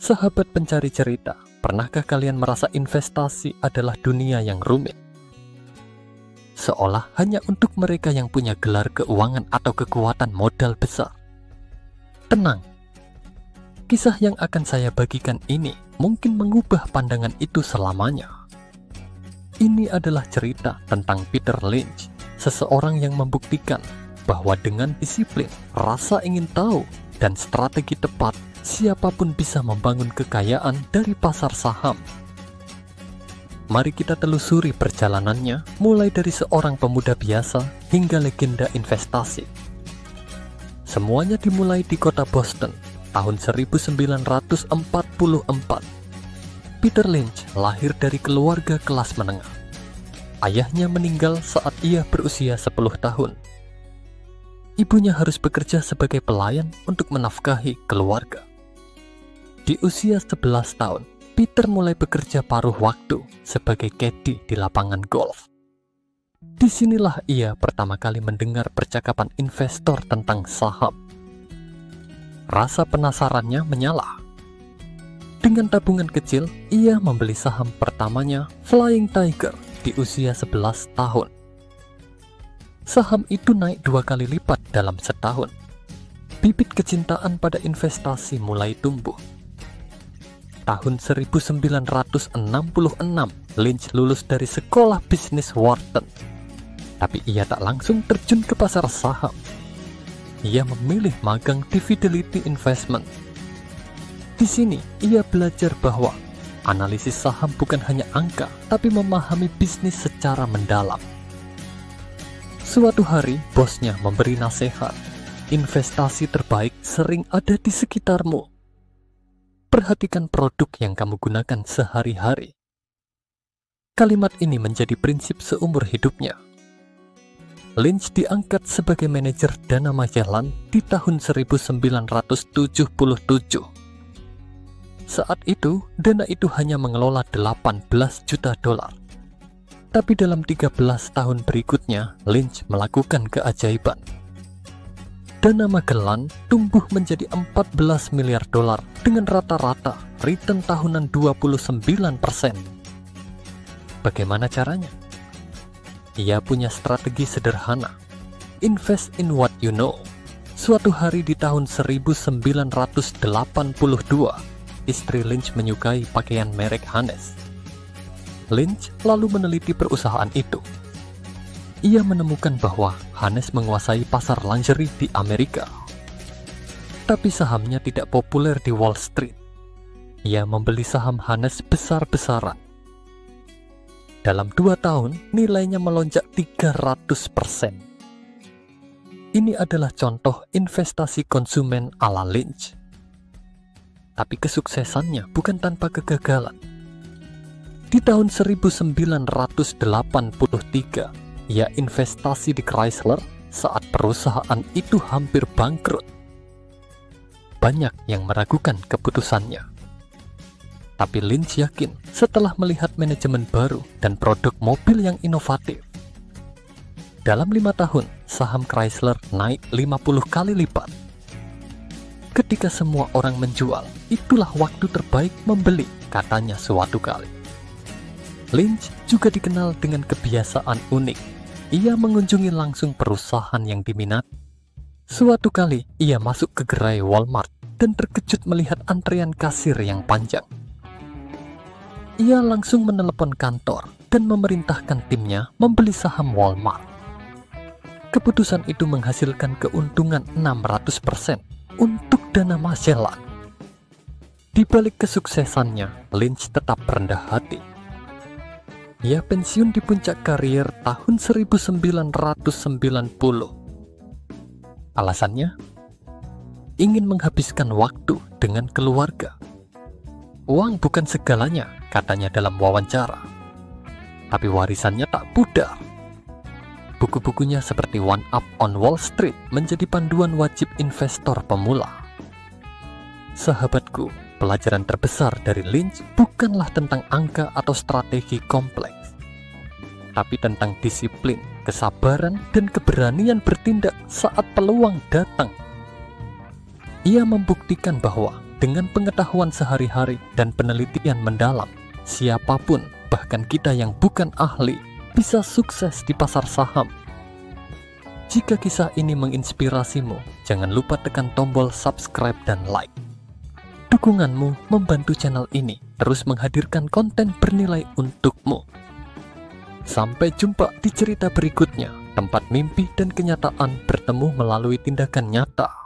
Sahabat pencari cerita, pernahkah kalian merasa investasi adalah dunia yang rumit? Seolah hanya untuk mereka yang punya gelar keuangan atau kekuatan modal besar. Tenang, kisah yang akan saya bagikan ini mungkin mengubah pandangan itu selamanya. Ini adalah cerita tentang Peter Lynch, seseorang yang membuktikan bahwa dengan disiplin, rasa ingin tahu, dan strategi tepat, siapapun bisa membangun kekayaan dari pasar saham. Mari kita telusuri perjalanannya, mulai dari seorang pemuda biasa hingga legenda investasi. Semuanya dimulai di kota Boston, tahun 1944. Peter Lynch lahir dari keluarga kelas menengah. Ayahnya meninggal saat ia berusia 10 tahun. Ibunya harus bekerja sebagai pelayan untuk menafkahi keluarga. Di usia 11 tahun, Peter mulai bekerja paruh waktu sebagai caddy di lapangan golf. Disinilah ia pertama kali mendengar percakapan investor tentang saham. Rasa penasarannya menyala. Dengan tabungan kecil, ia membeli saham pertamanya, Flying Tiger, di usia 11 tahun. Saham itu naik 2 kali lipat dalam setahun. Bibit kecintaan pada investasi mulai tumbuh. Tahun 1966, Lynch lulus dari sekolah bisnis Wharton. Tapi ia tak langsung terjun ke pasar saham. Ia memilih magang di Fidelity Investment. Di sini, ia belajar bahwa analisis saham bukan hanya angka, tapi memahami bisnis secara mendalam. Suatu hari, bosnya memberi nasihat, investasi terbaik sering ada di sekitarmu. Perhatikan produk yang kamu gunakan sehari-hari. Kalimat ini menjadi prinsip seumur hidupnya. Lynch diangkat sebagai manajer Dana Magellan di tahun 1977. Saat itu, dana itu hanya mengelola 18 juta dolar. Tapi dalam 13 tahun berikutnya, Lynch melakukan keajaiban. Dana Magellan tumbuh menjadi 14 miliar dolar dengan rata-rata return tahunan 29%. Bagaimana caranya? Ia punya strategi sederhana. Invest in what you know. Suatu hari di tahun 1982, istri Lynch menyukai pakaian merek Hanes. Lynch lalu meneliti perusahaan itu. Ia menemukan bahwa Hanes menguasai pasar lingerie di Amerika. Tapi sahamnya tidak populer di Wall Street. Ia membeli saham Hanes besar-besaran. Dalam 2 tahun, nilainya melonjak 300%. Ini adalah contoh investasi konsumen ala Lynch. Tapi kesuksesannya bukan tanpa kegagalan. Di tahun 1983, ia investasi di Chrysler saat perusahaan itu hampir bangkrut. Banyak yang meragukan keputusannya. Tapi Lynch yakin setelah melihat manajemen baru dan produk mobil yang inovatif. Dalam 5 tahun, saham Chrysler naik 50 kali lipat. Ketika semua orang menjual, itulah waktu terbaik membeli, katanya suatu kali. Lynch juga dikenal dengan kebiasaan unik. Ia mengunjungi langsung perusahaan yang diminati. Suatu kali, ia masuk ke gerai Walmart dan terkejut melihat antrean kasir yang panjang. Ia langsung menelepon kantor dan memerintahkan timnya membeli saham Walmart. Keputusan itu menghasilkan keuntungan 600% untuk Dana Magellan. Di balik kesuksesannya, Lynch tetap rendah hati. Ia pensiun di puncak karier tahun 1990. Alasannya? Ingin menghabiskan waktu dengan keluarga. Uang bukan segalanya, katanya dalam wawancara. Tapi warisannya tak pudar. Buku-bukunya seperti One Up on Wall Street menjadi panduan wajib investor pemula. Sahabatku, pelajaran terbesar dari Lynch bukanlah tentang angka atau strategi kompleks, tapi tentang disiplin, kesabaran, dan keberanian bertindak saat peluang datang. Ia membuktikan bahwa Dengan pengetahuan sehari-hari dan penelitian mendalam, siapapun, bahkan kita yang bukan ahli, bisa sukses di pasar saham. Jika kisah ini menginspirasimu, jangan lupa tekan tombol subscribe dan like. Dukunganmu membantu channel ini terus menghadirkan konten bernilai untukmu. Sampai jumpa di cerita berikutnya, tempat mimpi dan kenyataan bertemu melalui tindakan nyata.